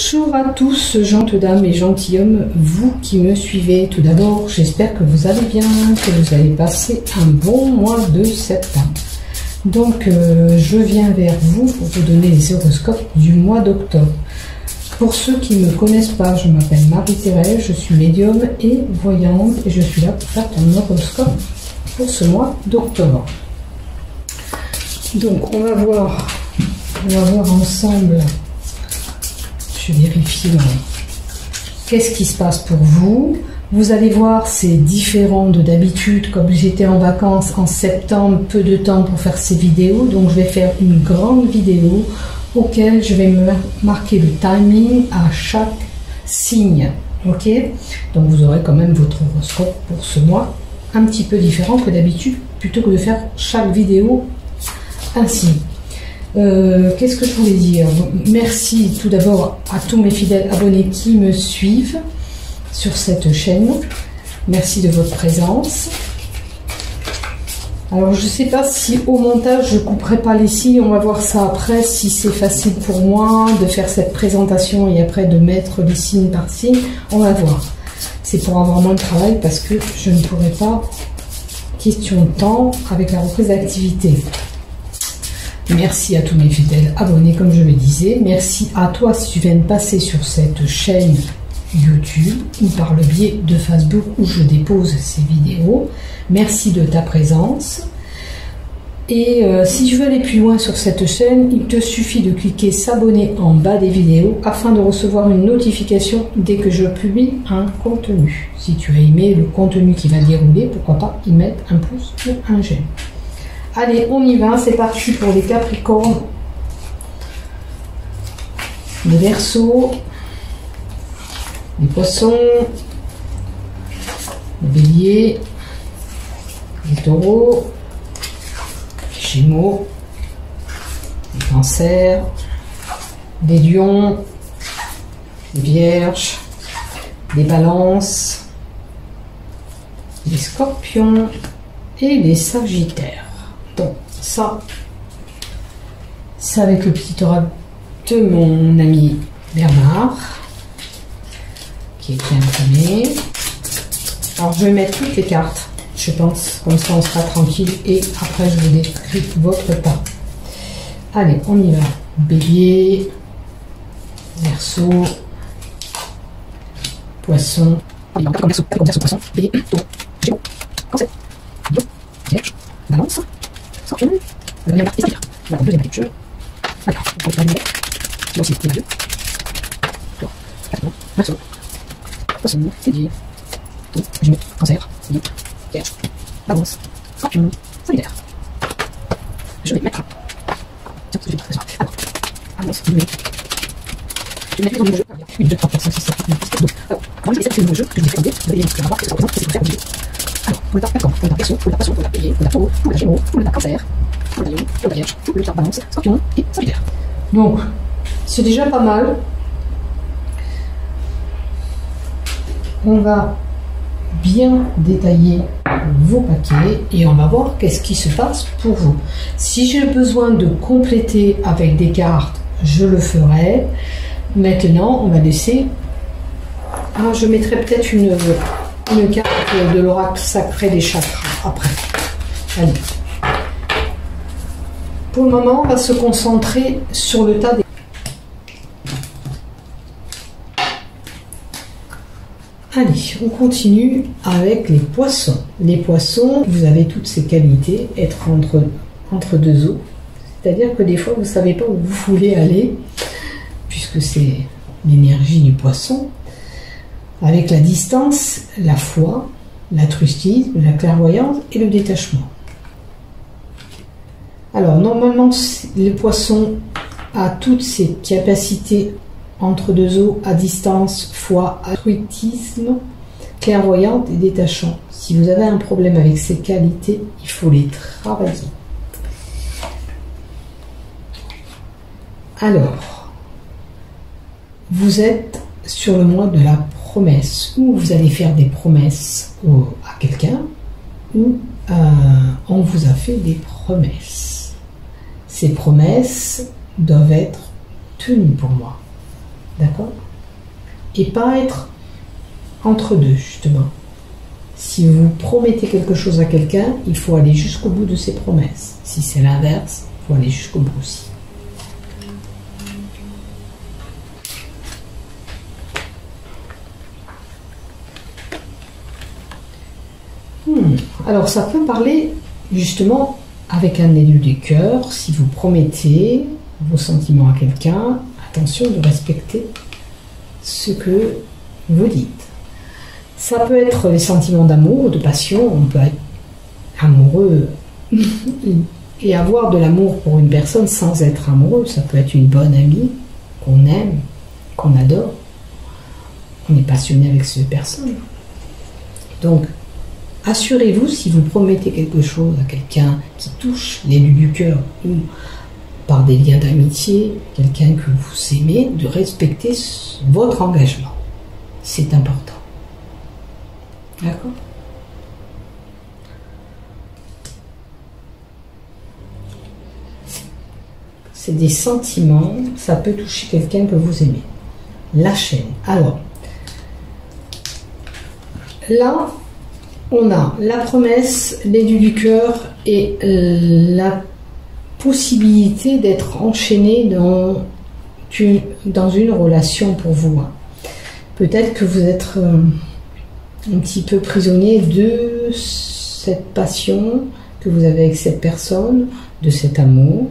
Bonjour à tous, gentes dames et gentilshommes, vous qui me suivez. Tout d'abord, j'espère que vous allez bien, que vous avez passé un bon mois de septembre. Donc, je viens vers vous pour vous donner les horoscopes du mois d'octobre. Pour ceux qui ne me connaissent pas, je m'appelle Marie-Thérèse, je suis médium et voyante et je suis là pour faire ton horoscope pour ce mois d'octobre. Donc, on va voir ensemble. Je vérifie qu'est-ce qui se passe pour vous. Vous allez voir, c'est différent de d'habitude. Comme j'étais en vacances en septembre, peu de temps pour faire ces vidéos, donc je vais faire une grande vidéo auquel je vais me marquer le timing à chaque signe. Ok, donc vous aurez quand même votre horoscope pour ce mois, un petit peu différent que d'habitude, plutôt que de faire chaque vidéo ainsi. Qu'est-ce que je voulais dire? Merci tout d'abord à tous mes fidèles abonnés qui me suivent sur cette chaîne. Merci de votre présence. Alors je ne sais pas si au montage je ne couperai pas les signes, on va voir ça après, si c'est facile pour moi de faire cette présentation et après de mettre les signes par signe, on va voir. C'est pour avoir moins de travail parce que je ne pourrai pas, question de temps, avec la reprise d'activité. Merci à tous mes fidèles abonnés, comme je le disais. Merci à toi si tu viens de passer sur cette chaîne YouTube ou par le biais de Facebook où je dépose ces vidéos. Merci de ta présence. Et si tu veux aller plus loin sur cette chaîne, il te suffit de cliquer s'abonner en bas des vidéos afin de recevoir une notification dès que je publie un contenu. Si tu as aimé le contenu qui va dérouler, pourquoi pas y mettre un pouce ou un j'aime. Allez, on y va, c'est parti pour les Capricornes, les Verseaux, les Poissons, les Béliers, les Taureaux, les Gémeaux, les Cancers, les Lions, les Vierges, les Balances, les Scorpions et les Sagittaires. Bon, ça, c'est avec le petit oracle de mon ami Bernard, qui est imprimé. Alors, je vais mettre toutes les cartes, je pense, comme ça on sera tranquille, et après je vous décris votre tas. Allez, on y va. Bélier, Verseau, Poisson, Poisson, Bélier, Taureau, Gémeaux, Cancer, Lion, Vierge, Balance, Scorpion, deuxième partie, voilà, deuxième partie de jeu. Alors, on va aller là aussi, les deux. Taureau, Verseau, Poisson, Bélier, Taureau, Gémeaux, Cancer, Lion, Vierge, Balance, Scorpion, Sagittaire. Je vais mettre. Tiens, je vais mettre ça. Alors, avance, je vais mettre dans le jeu. 1, 2, 3, 4, 5, 6, 7, 8, 9, 10, 11, 12. Alors, quand je vais essayer le jeu, que je vais faire, vous allez voir que ça représente, c'est pour faire bouger. Alors, pour le tas Capricorne, pour le tas Verseau, pour le tas Poisson, pour le tas Bélier, pour le tas Taureau, pour le tas Gémeaux, pour le tas Cancer, pour le tas Lion, pour le tas Vierge, pour le tas Balance, Scorpion et Sagittaire. Donc, c'est déjà pas mal. On va bien détailler vos paquets et on va voir qu'est-ce qui se passe pour vous. Si j'ai besoin de compléter avec des cartes, je le ferai. Maintenant, on va laisser. Ah, je mettrai peut-être une carte de l'oracle sacré des chakras après. Allez. Pour le moment, on va se concentrer sur le tas des. Allez, on continue avec les Poissons. Les Poissons, vous avez toutes ces qualités, être entre deux eaux. C'est-à-dire que des fois, vous ne savez pas où vous voulez aller, puisque c'est l'énergie du Poisson. Avec la distance, la foi, l'altruisme, la clairvoyance et le détachement. Alors, normalement, le Poisson a toutes ces capacités entre deux eaux, à distance, foi, altruisme, clairvoyante et détachant. Si vous avez un problème avec ces qualités, il faut les travailler. Alors, vous êtes sur le mois de la promesse, où vous allez faire des promesses à quelqu'un, ou on vous a fait des promesses. Ces promesses doivent être tenues pour moi. D'accord? Et pas être entre deux, justement. Si vous promettez quelque chose à quelqu'un, il faut aller jusqu'au bout de ses promesses. Si c'est l'inverse, il faut aller jusqu'au bout aussi. Alors ça peut parler justement avec un élu du cœur. Si vous promettez vos sentiments à quelqu'un, attention de respecter ce que vous dites. Ça peut être les sentiments d'amour, de passion. On peut être amoureux et avoir de l'amour pour une personne sans être amoureux. Ça peut être une bonne amie qu'on aime, qu'on adore. On est passionné avec cette personne. Donc, assurez-vous, si vous promettez quelque chose à quelqu'un qui touche l'élu du cœur ou par des liens d'amitié, quelqu'un que vous aimez, de respecter votre engagement. C'est important. D'accord? C'est des sentiments, ça peut toucher quelqu'un que vous aimez. La chaîne. Alors, là, on a la promesse, l'élu du cœur et la possibilité d'être enchaîné dans une relation pour vous. Peut-être que vous êtes un petit peu prisonnier de cette passion que vous avez avec cette personne, de cet amour,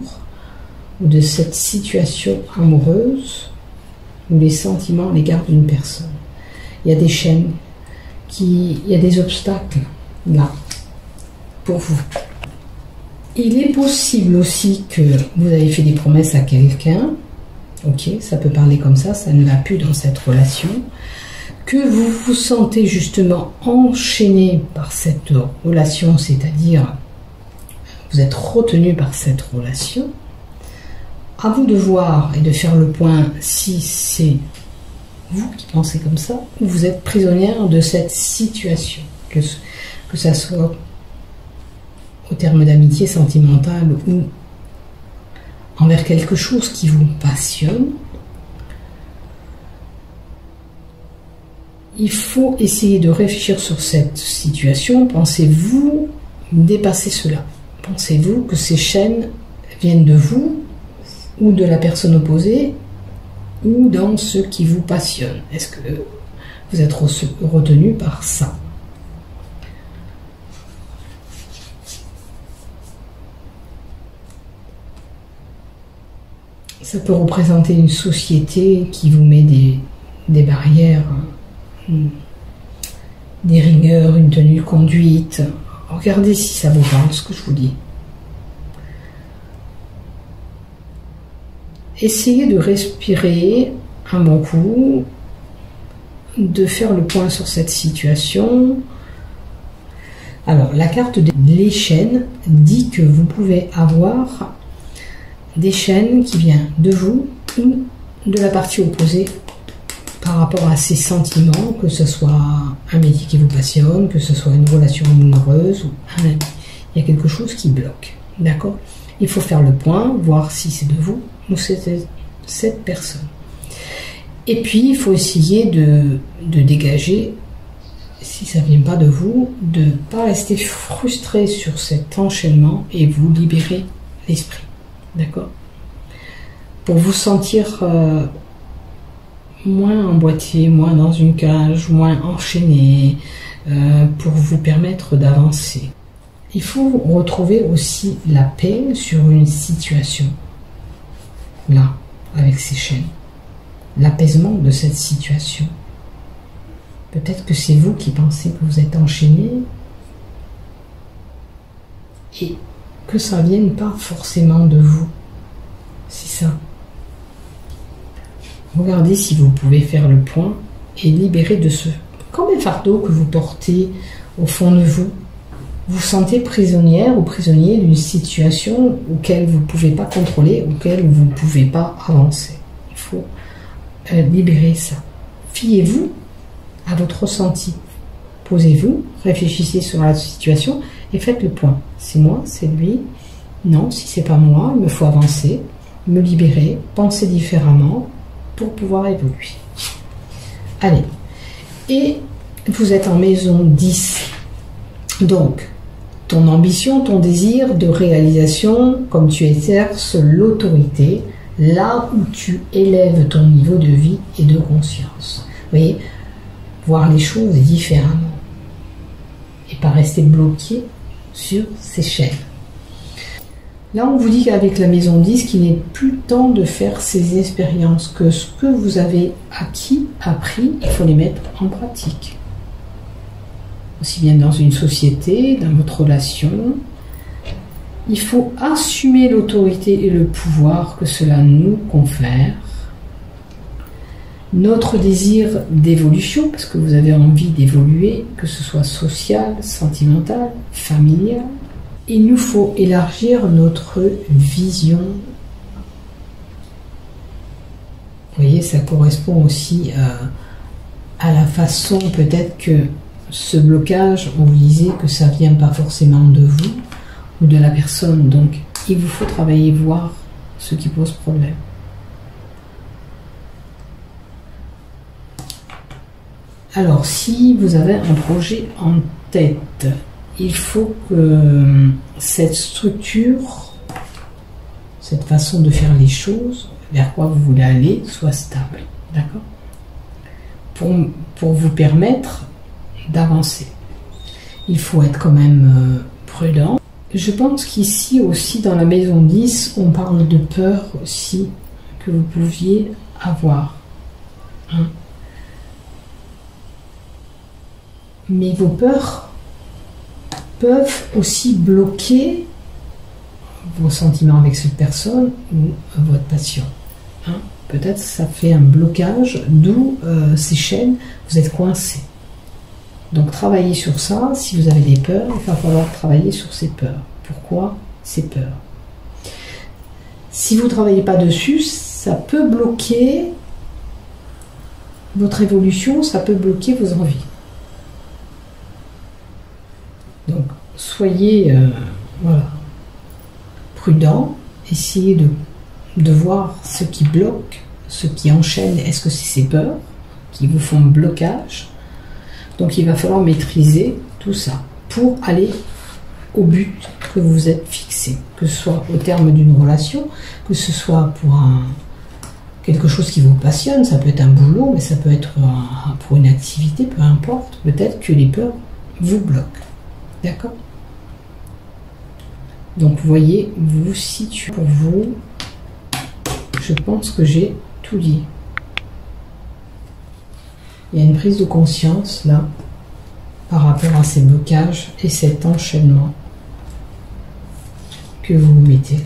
ou de cette situation amoureuse, ou les sentiments à l'égard d'une personne. Il y a des chaînes, il y a des obstacles là pour vous. Il est possible aussi que vous avez fait des promesses à quelqu'un, ok, ça peut parler comme ça ne va plus dans cette relation, que vous vous sentez justement enchaîné par cette relation, c'est-à-dire vous êtes retenu par cette relation. À vous de voir et de faire le point si c'est vous qui pensez comme ça ou vous êtes prisonnière de cette situation, que ça soit au terme d'amitié sentimentale ou envers quelque chose qui vous passionne. Il faut essayer de réfléchir sur cette situation. Pensez-vous dépasser cela? Pensez-vous que ces chaînes viennent de vous ou de la personne opposée ou dans ce qui vous passionne? Est-ce que vous êtes retenu par ça? Ça peut représenter une société qui vous met des barrières, des rigueurs, une tenue de conduite. Regardez si ça vous parle, ce que je vous dis. Essayez de respirer un bon coup, de faire le point sur cette situation. Alors, la carte des chaînes dit que vous pouvez avoir des chaînes qui viennent de vous ou de la partie opposée par rapport à ces sentiments, que ce soit un métier qui vous passionne, que ce soit une relation amoureuse ou un ami. Il y a quelque chose qui bloque, d'accord? Il faut faire le point, voir si c'est de vous ou c'est cette personne. Et puis, il faut essayer de dégager, si ça ne vient pas de vous, de ne pas rester frustré sur cet enchaînement et vous libérer l'esprit. D'accord? Pour vous sentir moins emboîté, moins dans une cage, moins enchaîné, pour vous permettre d'avancer. Il faut retrouver aussi la paix sur une situation. Là, avec ces chaînes. L'apaisement de cette situation. Peut-être que c'est vous qui pensez que vous êtes enchaîné et que ça ne vienne pas forcément de vous. C'est ça. Regardez si vous pouvez faire le point et libérer de ce comme un fardeau que vous portez au fond de vous. Vous sentez prisonnière ou prisonnier d'une situation auquel vous ne pouvez pas contrôler, auquel vous ne pouvez pas avancer. Il faut libérer ça. Fiez-vous à votre ressenti. Posez-vous, réfléchissez sur la situation et faites le point. C'est moi, c'est lui. Non, si c'est pas moi, il me faut avancer, me libérer, penser différemment, pour pouvoir évoluer. Allez, et vous êtes en maison 10. Donc, ton ambition, ton désir de réalisation, comme tu exerces l'autorité, là où tu élèves ton niveau de vie et de conscience. Vous voyez, voir les choses différemment et pas rester bloqué sur ces chaînes. Là, on vous dit qu'avec la maison 10, qu'il n'est plus temps de faire ces expériences, que ce que vous avez appris, il faut les mettre en pratique. Aussi bien dans une société, dans votre relation. Il faut assumer l'autorité et le pouvoir que cela nous confère. Notre désir d'évolution, parce que vous avez envie d'évoluer, que ce soit social, sentimental, familial. Il nous faut élargir notre vision. Vous voyez, ça correspond aussi à la façon peut-être que ce blocage, on vous disait que ça vient pas forcément de vous ou de la personne. Donc, il vous faut travailler, voir ce qui pose problème. Alors, si vous avez un projet en tête, il faut que cette structure, cette façon de faire les choses, vers quoi vous voulez aller, soit stable. D'accord ? Pour vous permettre d'avancer. Il faut être quand même prudent. Je pense qu'ici aussi, dans la maison 10, on parle de peur aussi que vous pouviez avoir. Hein ? Mais vos peurs peuvent aussi bloquer vos sentiments avec cette personne ou votre passion. Hein? Peut-être ça fait un blocage, d'où ces chaînes, vous êtes coincés. Donc travaillez sur ça. Si vous avez des peurs, il va falloir travailler sur ces peurs. Pourquoi ces peurs? Si vous ne travaillez pas dessus, ça peut bloquer votre évolution, ça peut bloquer vos envies. Donc, soyez prudents, essayez de voir ce qui bloque, ce qui enchaîne. Est-ce que c'est ces peurs qui vous font blocage? Donc, il va falloir maîtriser tout ça pour aller au but que vous vous êtes fixé, que ce soit au terme d'une relation, que ce soit pour quelque chose qui vous passionne, ça peut être un boulot, mais ça peut être pour une activité, peu importe. Peut-être que les peurs vous bloquent. D'accord? Donc, vous voyez, vous situez pour vous. Je pense que j'ai tout dit. Il y a une prise de conscience, là, par rapport à ces blocages et cet enchaînement que vous vous mettez.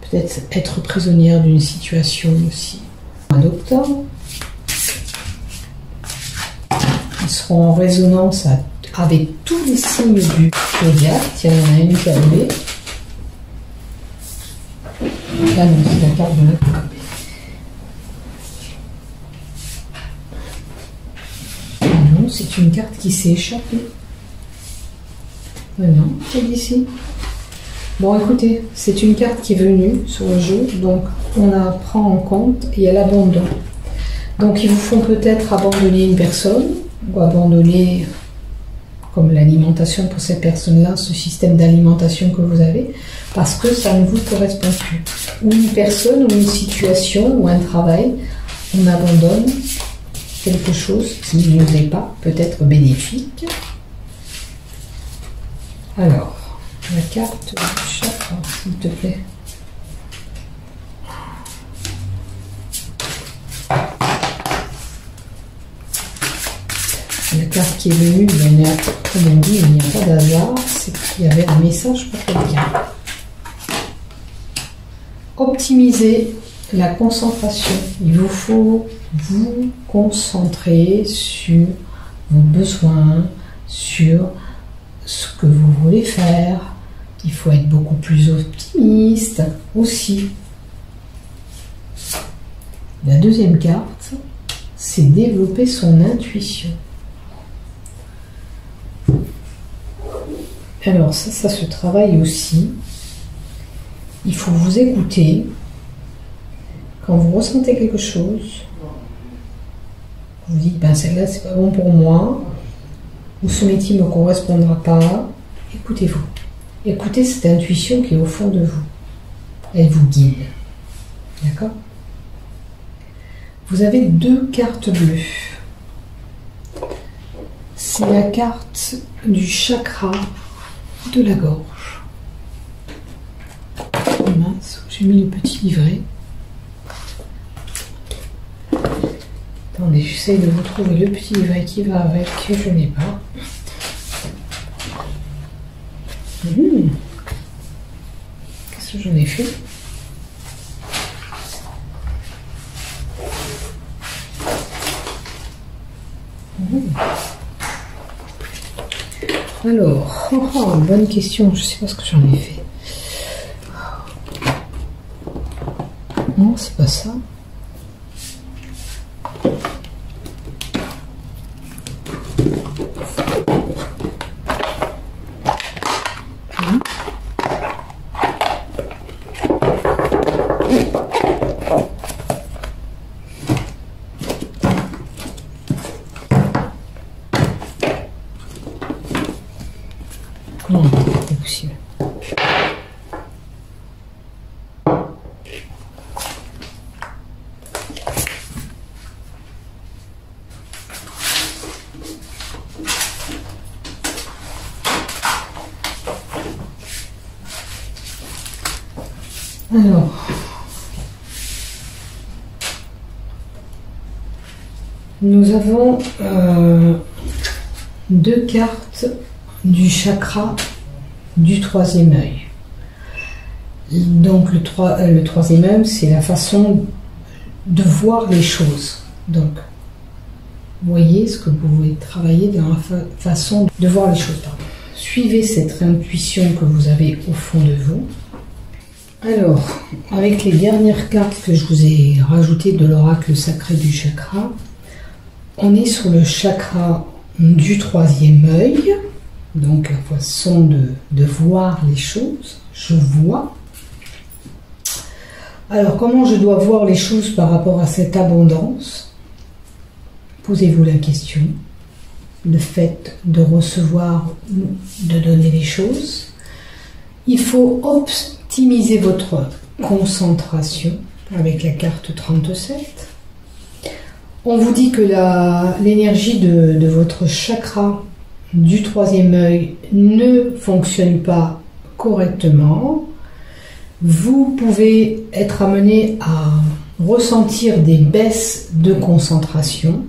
Peut-être être prisonnière d'une situation aussi. Au mois d'octobre, ils seront en résonance avec tous les signes du zodiaque. Tiens, il y en a une qui a levé. Là, non, c'est la carte de la coupe. Non, c'est une carte qui s'est échappée. Non, c'est d'ici. Bon, écoutez, c'est une carte qui est venue sur le jeu, donc on la prend en compte et elle abandonne. Donc, ils vous font peut-être abandonner une personne ou abandonner, comme l'alimentation pour cette personne-là, ce système d'alimentation que vous avez, parce que ça ne vous correspond plus. Ou une personne, ou une situation, ou un travail, on abandonne quelque chose qui ne nous est pas peut-être bénéfique. Alors, la carte du chakra, s'il te plaît. La carte qui est venue, comme on dit, il n'y a pas d'hasard, c'est qu'il y avait un message pour quelqu'un. Optimisez la concentration. Il vous faut vous concentrer sur vos besoins, sur ce que vous voulez faire. Il faut être beaucoup plus optimiste aussi. La deuxième carte, c'est développer son intuition. Alors ça se travaille aussi. Il faut vous écouter Quand vous ressentez quelque chose, vous dites, ben celle-là, c'est pas bon pour moi, ou ce métier ne me correspondra pas, écoutez-vous. Écoutez cette intuition qui est au fond de vous. Elle vous guide. D'accord? Vous avez 2 cartes bleues. C'est la carte du chakra de la gorge. Oh mince, j'ai mis le petit livret. Attendez, j'essaie de vous trouver le petit livret qui va avec, que je n'ai pas. Qu'est-ce que j'en ai fait? Alors, bonne question, je ne sais pas ce que j'en ai fait. Non, c'est pas ça. Non, c'est pas possible. Alors, nous avons 2 cartes du chakra du 3e œil. Donc le 3e œil, c'est la façon de voir les choses. Donc, vous voyez ce que vous pouvez travailler dans la façon de voir les choses. Pardon. Suivez cette intuition que vous avez au fond de vous. Alors, avec les dernières cartes que je vous ai rajoutées de l'oracle sacré du chakra, on est sur le chakra du 3e œil, donc la façon de voir les choses. Je vois. Alors, comment je dois voir les choses par rapport à cette abondance? Posez-vous la question. Le fait de recevoir ou de donner les choses. Il faut optimiser votre concentration avec la carte 37. On vous dit que l'énergie de votre chakra du 3e œil ne fonctionne pas correctement. Vous pouvez être amené à ressentir des baisses de concentration.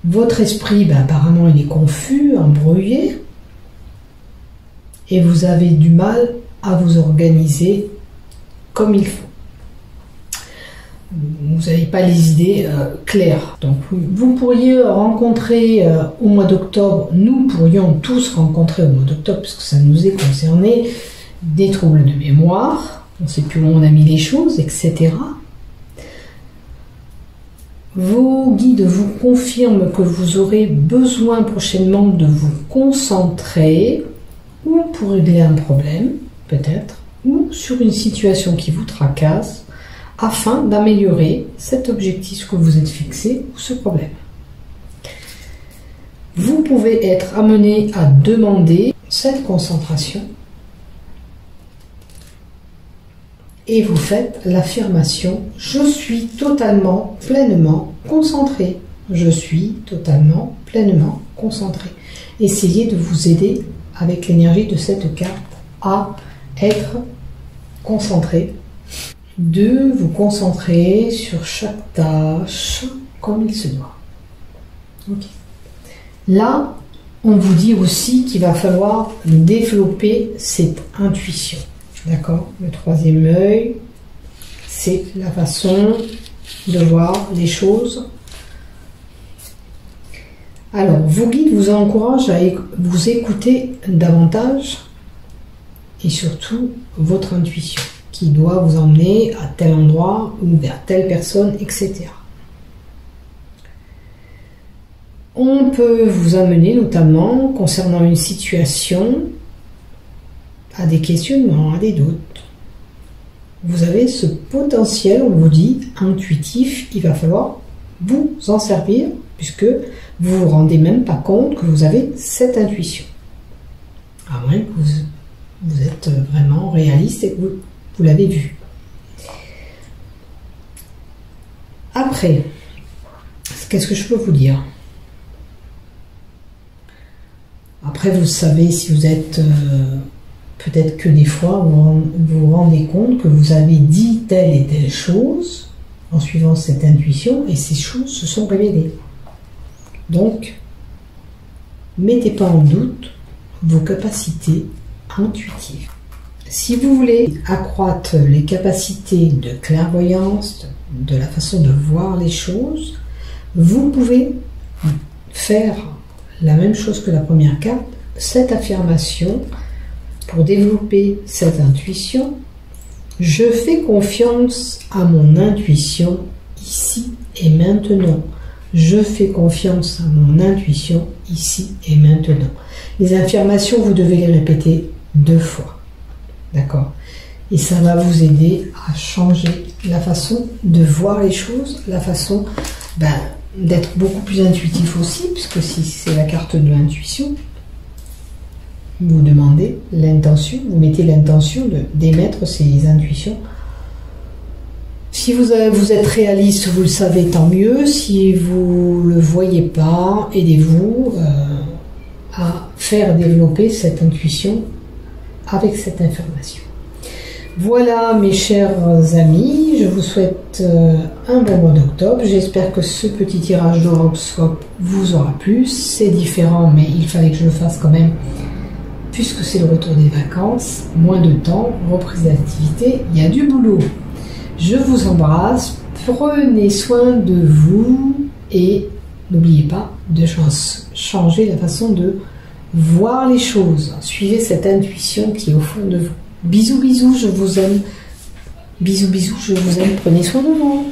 Votre esprit, apparemment, il est confus, embrouillé. Et vous avez du mal à vous organiser comme il faut. Vous n'avez pas les idées claires. Donc vous pourriez rencontrer au mois d'octobre, nous pourrions tous rencontrer au mois d'octobre, parce que ça nous est concerné, des troubles de mémoire, on ne sait plus où on a mis les choses, etc. Vos guides vous confirment que vous aurez besoin prochainement de vous concentrer, ou pour régler un problème, peut-être, ou sur une situation qui vous tracasse, afin d'améliorer cet objectif que vous êtes fixé ou ce problème. Vous pouvez être amené à demander cette concentration et vous faites l'affirmation « Je suis totalement, pleinement concentré ». Je suis totalement, pleinement concentré. Essayez de vous aider avec l'énergie de cette carte à être concentré, de vous concentrer sur chaque tâche comme il se doit. Okay. Là, on vous dit aussi qu'il va falloir développer cette intuition. D'accord? Le 3e œil, c'est la façon de voir les choses. Alors, vos guides vous encouragent à vous écouter davantage et surtout votre intuition qui doit vous emmener à tel endroit ou vers telle personne, etc. On peut vous amener notamment concernant une situation à des questionnements, à des doutes. vous avez ce potentiel, on vous dit, intuitif, il va falloir vous en servir, puisque vous vous rendez même pas compte que vous avez cette intuition. À moins que vous êtes vraiment réaliste et que vous l'avez vu. Après, qu'est-ce que je peux vous dire? Après, vous savez, si vous êtes... peut-être que des fois, vous vous rendez compte que vous avez dit telle et telle chose en suivant cette intuition, et ces choses se sont révélées. Donc, mettez pas en doute vos capacités intuitives. Si vous voulez accroître les capacités de clairvoyance, de la façon de voir les choses, vous pouvez faire la même chose que la première carte, cette affirmation pour développer cette intuition. Je fais confiance à mon intuition ici et maintenant. Je fais confiance à mon intuition ici et maintenant. Les affirmations, vous devez les répéter 2 fois. D'accord? Et ça va vous aider à changer la façon de voir les choses, la façon d'être beaucoup plus intuitif aussi, puisque si c'est la carte de l'intuition, vous demandez l'intention, vous mettez l'intention d'émettre ces intuitions. Si vous êtes réaliste, vous le savez, tant mieux. Si vous ne le voyez pas, aidez-vous à faire développer cette intuition avec cette information. Voilà mes chers amis, je vous souhaite un bon mois d'octobre. J'espère que ce petit tirage d'horoscope vous aura plu. C'est différent, mais il fallait que je le fasse quand même, puisque c'est le retour des vacances, moins de temps, reprise d'activité, il y a du boulot. Je vous embrasse, prenez soin de vous et n'oubliez pas de changer la façon de voir les choses. Suivez cette intuition qui est au fond de vous. Bisous, bisous, je vous aime. Bisous, bisous, je vous aime. Prenez soin de vous.